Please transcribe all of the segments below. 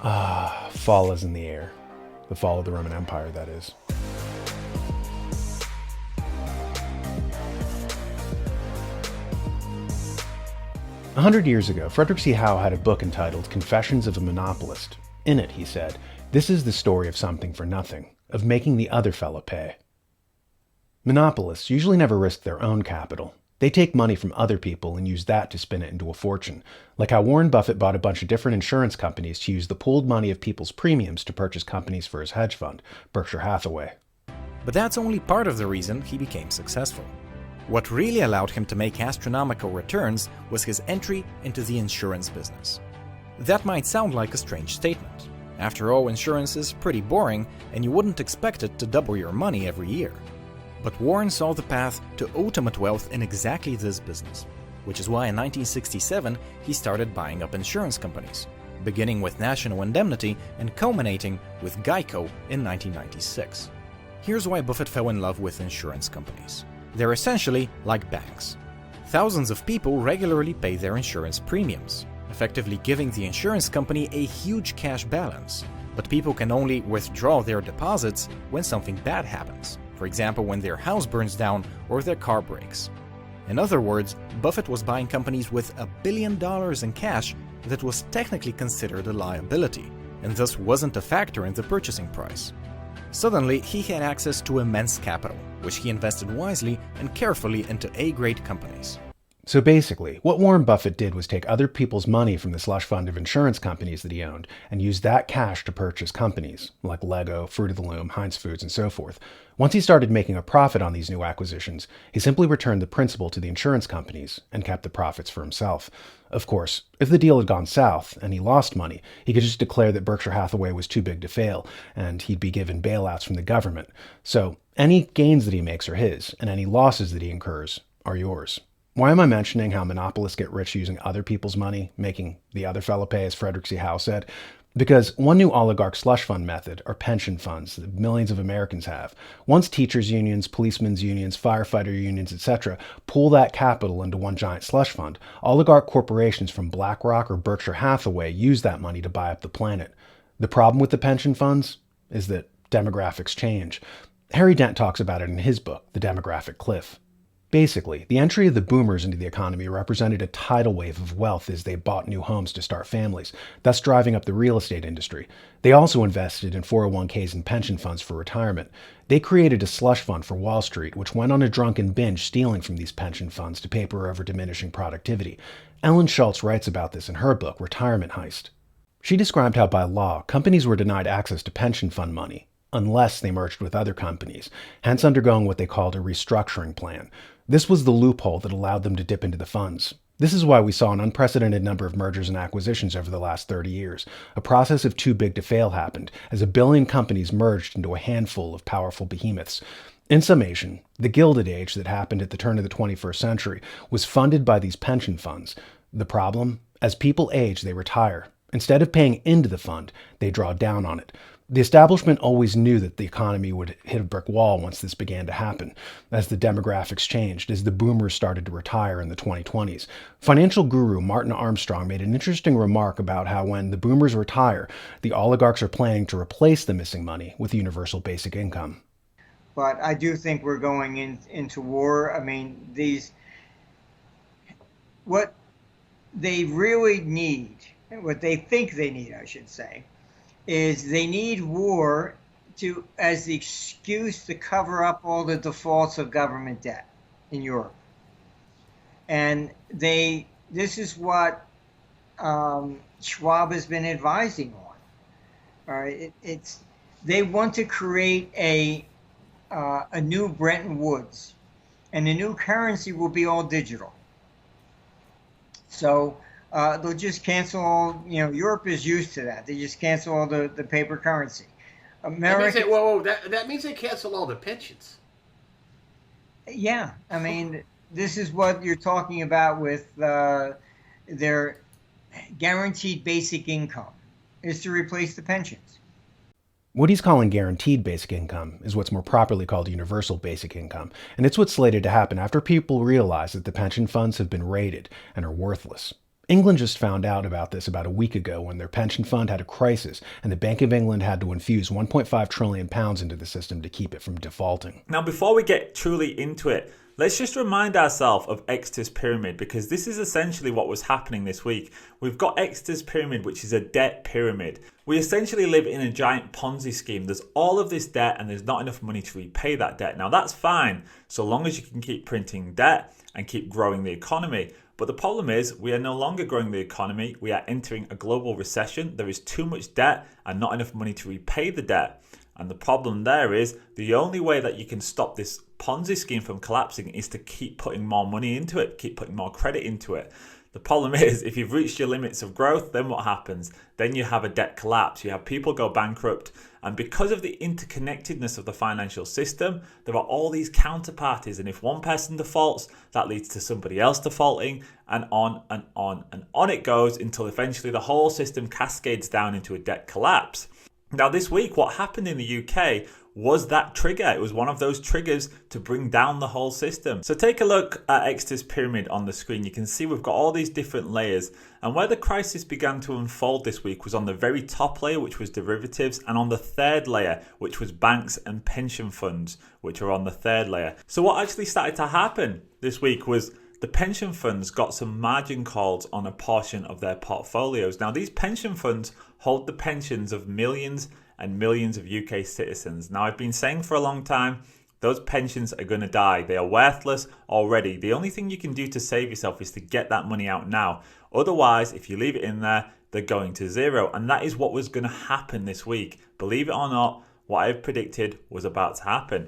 Fall is in the air. The fall of the Roman Empire, that is. A 100 years ago, Frederick C. Howe had a book entitled Confessions of a Monopolist. In it, he said, "This is the story of something for nothing, of making the other fellow pay." Monopolists usually never risk their own capital. They take money from other people and use that to spin it into a fortune, like how Warren Buffett bought a bunch of different insurance companies to use the pooled money of people's premiums to purchase companies for his hedge fund, Berkshire Hathaway. But that's only part of the reason he became successful. What really allowed him to make astronomical returns was his entry into the insurance business. That might sound like a strange statement. After all, insurance is pretty boring, and you wouldn't expect it to double your money every year. But Warren saw the path to ultimate wealth in exactly this business, which is why in 1967 he started buying up insurance companies, beginning with National Indemnity and culminating with Geico in 1996. Here's why Buffett fell in love with insurance companies. They're essentially like banks. Thousands of people regularly pay their insurance premiums, effectively giving the insurance company a huge cash balance. But people can only withdraw their deposits when something bad happens. For example, when their house burns down or their car breaks. In other words, Buffett was buying companies with $1 billion in cash that was technically considered a liability, and thus wasn't a factor in the purchasing price. Suddenly, he had access to immense capital, which he invested wisely and carefully into A-grade companies. So basically, what Warren Buffett did was take other people's money from the slush fund of insurance companies that he owned and use that cash to purchase companies like Lego, Fruit of the Loom, Heinz Foods, and so forth. Once he started making a profit on these new acquisitions, he simply returned the principal to the insurance companies and kept the profits for himself. Of course, if the deal had gone south and he lost money, he could just declare that Berkshire Hathaway was too big to fail, and he'd be given bailouts from the government. So any gains that he makes are his, and any losses that he incurs are yours. Why am I mentioning how monopolists get rich using other people's money, making the other fellow pay, as Frederick C. Howe said? Because one new oligarch slush fund method are pension funds that millions of Americans have. Once teachers' unions, policemen's unions, firefighter unions, etc. pool that capital into one giant slush fund, oligarch corporations from BlackRock or Berkshire Hathaway use that money to buy up the planet. The problem with the pension funds is that demographics change. Harry Dent talks about it in his book, The Demographic Cliff. Basically, the entry of the boomers into the economy represented a tidal wave of wealth as they bought new homes to start families, thus driving up the real estate industry. They also invested in 401ks and pension funds for retirement. They created a slush fund for Wall Street, which went on a drunken binge stealing from these pension funds to paper over diminishing productivity. Ellen Schultz writes about this in her book, Retirement Heist. She described how by law, companies were denied access to pension fund money, unless they merged with other companies, hence undergoing what they called a restructuring plan. This was the loophole that allowed them to dip into the funds. This is why we saw an unprecedented number of mergers and acquisitions over the last 30 years. A process of too big to fail happened, as 1 billion companies merged into a handful of powerful behemoths. In summation, the Gilded Age that happened at the turn of the 21st century was funded by these pension funds. The problem? As people age, they retire. Instead of paying into the fund, they draw down on it. The establishment always knew that the economy would hit a brick wall once this began to happen, as the demographics changed, as the boomers started to retire in the 2020s. Financial guru Martin Armstrong made an interesting remark about how when the boomers retire, the oligarchs are planning to replace the missing money with universal basic income. But I do think we're going into war. I mean, what they really need, what they think they need, I should say, is they need war as the excuse to cover up all the defaults of government debt in Europe. And this is what Schwab has been advising on. All right, they want to create a new Bretton Woods, and the new currency will be all digital. So they'll just cancel all, Europe is used to that. They just cancel all the paper currency. America, that means they cancel all the pensions. Yeah, I mean, this is what you're talking about with their guaranteed basic income, is to replace the pensions. What he's calling guaranteed basic income is what's more properly called universal basic income, and it's what's slated to happen after people realize that the pension funds have been raided and are worthless. England just found out about this about a week ago when their pension fund had a crisis and the Bank of England had to infuse £1.5 trillion into the system to keep it from defaulting. Now, before we get truly into it, let's just remind ourselves of Exeter's pyramid, because this is essentially what was happening this week. We've got Exeter's pyramid, which is a debt pyramid. We essentially live in a giant Ponzi scheme. There's all of this debt and there's not enough money to repay that debt. Now, that's fine so long as you can keep printing debt and keep growing the economy. But the problem is we are no longer growing the economy. We are entering a global recession. There is too much debt and not enough money to repay the debt. And the problem there is the only way that you can stop this Ponzi scheme from collapsing is to keep putting more money into it, keep putting more credit into it. The problem is if you've reached your limits of growth, then what happens? Then you have a debt collapse. You have people go bankrupt. And because of the interconnectedness of the financial system, there are all these counterparties. And if one person defaults, that leads to somebody else defaulting, and on and on and on it goes until eventually the whole system cascades down into a debt collapse. Now, this week, what happened in the UK was that trigger. It was one of those triggers to bring down the whole system. So take a look at Exeter's pyramid on the screen. You can see we've got all these different layers. And where the crisis began to unfold this week was on the very top layer, which was derivatives, and on the third layer, which was banks and pension funds, which are on the third layer. So what actually started to happen this week was the pension funds got some margin calls on a portion of their portfolios. Now, these pension funds hold the pensions of millions and millions of UK citizens. Now, I've been saying for a long time, those pensions are going to die. They are worthless already. The only thing you can do to save yourself is to get that money out now. Otherwise, if you leave it in there, they're going to zero. And that is what was going to happen this week. Believe it or not, what I've predicted was about to happen.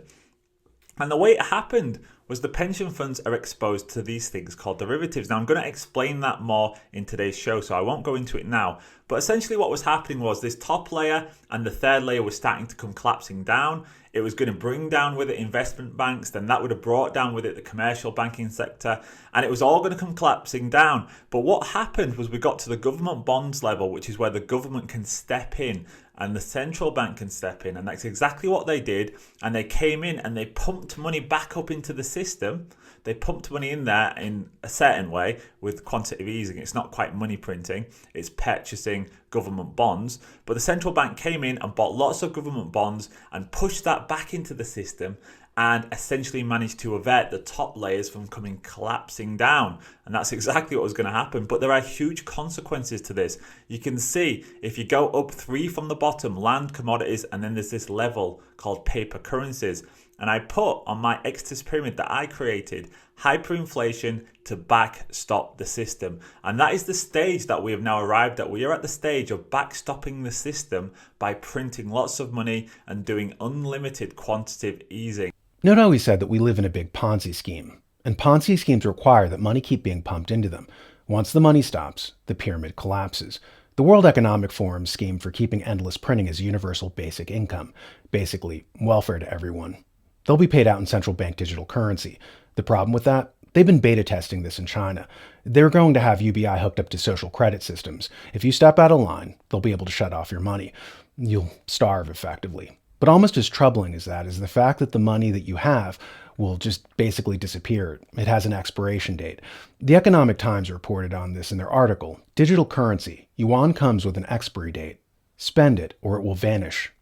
And the way it happened was the pension funds are exposed to these things called derivatives. Now, I'm going to explain that more in today's show, so I won't go into it now. But essentially what was happening was this top layer and the third layer was starting to come collapsing down. It was going to bring down with it investment banks, then that would have brought down with it the commercial banking sector, and it was all going to come collapsing down. But what happened was we got to the government bonds level, which is where the government can step in and the central bank can step in, and that's exactly what they did. And they came in and they pumped money back up into the system. They pumped money in there in a certain way with quantitative easing. It's not quite money printing, it's purchasing government bonds. But the central bank came in and bought lots of government bonds and pushed that back into the system and essentially managed to avert the top layers from coming collapsing down. And that's exactly what was going to happen. But there are huge consequences to this. You can see if you go up 3 from the bottom, land, commodities, and then there's this level called paper currencies. And I put on my Exeter's pyramid that I created hyperinflation to backstop the system. And that is the stage that we have now arrived at. We are at the stage of backstopping the system by printing lots of money and doing unlimited quantitative easing. Note how we said that we live in a big Ponzi scheme. And Ponzi schemes require that money keep being pumped into them. Once the money stops, the pyramid collapses. The World Economic Forum's scheme for keeping endless printing is universal basic income. Basically, welfare to everyone. They'll be paid out in central bank digital currency. The problem with that? They've been beta testing this in China. They're going to have UBI hooked up to social credit systems. If you step out of line, they'll be able to shut off your money. You'll starve effectively. But almost as troubling as that is the fact that the money that you have will just basically disappear. It has an expiration date. The Economic Times reported on this in their article. Digital currency, yuan comes with an expiry date. Spend it or it will vanish.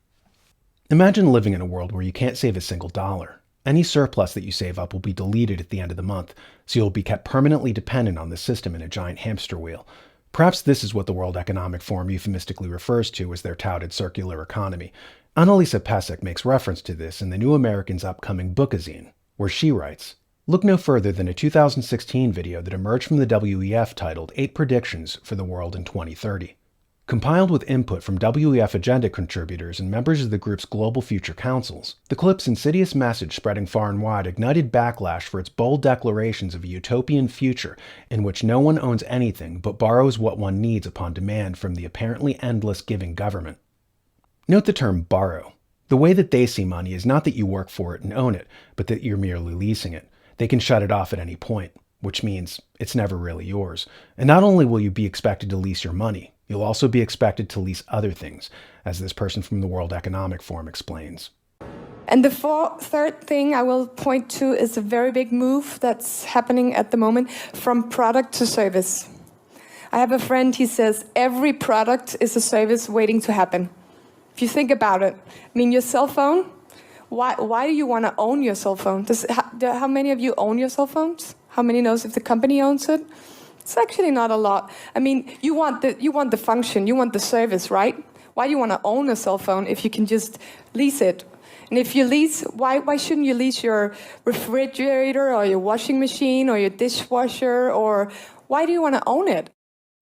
Imagine living in a world where you can't save a single dollar. Any surplus that you save up will be deleted at the end of the month, so you'll be kept permanently dependent on the system in a giant hamster wheel. Perhaps this is what the World Economic Forum euphemistically refers to as their touted circular economy. Annalisa Pesek makes reference to this in the New American's upcoming bookazine, where she writes, "Look no further than a 2016 video that emerged from the WEF titled 8 Predictions for the World in 2030. Compiled with input from WEF agenda contributors and members of the group's Global Future Councils, the clip's insidious message spreading far and wide ignited backlash for its bold declarations of a utopian future in which no one owns anything but borrows what one needs upon demand from the apparently endless giving government." Note the term borrow. The way that they see money is not that you work for it and own it, but that you're merely leasing it. They can shut it off at any point, which means it's never really yours. And not only will you be expected to lease your money, you'll also be expected to lease other things, as this person from the World Economic Forum explains. And the third thing I will point to is a very big move that's happening at the moment from product to service. I have a friend, he says, every product is a service waiting to happen. If you think about it, I mean, your cell phone, why do you want to own your cell phone? How many of you own your cell phones? How many knows if the company owns it? It's actually not a lot. I mean, you want the function, you want the service, right? Why do you want to own a cell phone if you can just lease it? And if you lease, why shouldn't you lease your refrigerator or your washing machine or your dishwasher, or why do you want to own it?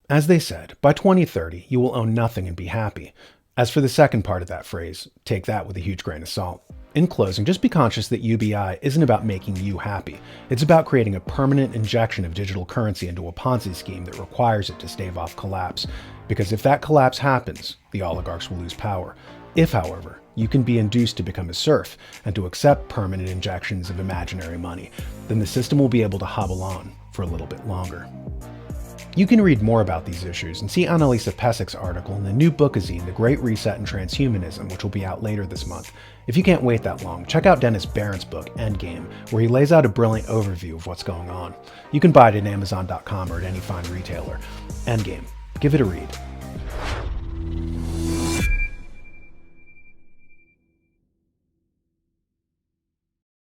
As they said, by 2030, you will own nothing and be happy. As for the second part of that phrase, take that with a huge grain of salt. In closing, just be conscious that UBI isn't about making you happy. It's about creating a permanent injection of digital currency into a Ponzi scheme that requires it to stave off collapse. Because if that collapse happens, the oligarchs will lose power. If, however, you can be induced to become a serf and to accept permanent injections of imaginary money, then the system will be able to hobble on for a little bit longer. You can read more about these issues and see Annalisa Pesic's article in the new bookazine, The Great Reset and Transhumanism, which will be out later this month. If you can't wait that long, check out Dennis Barron's book, Endgame, where he lays out a brilliant overview of what's going on. You can buy it at Amazon.com or at any fine retailer. Endgame. Give it a read.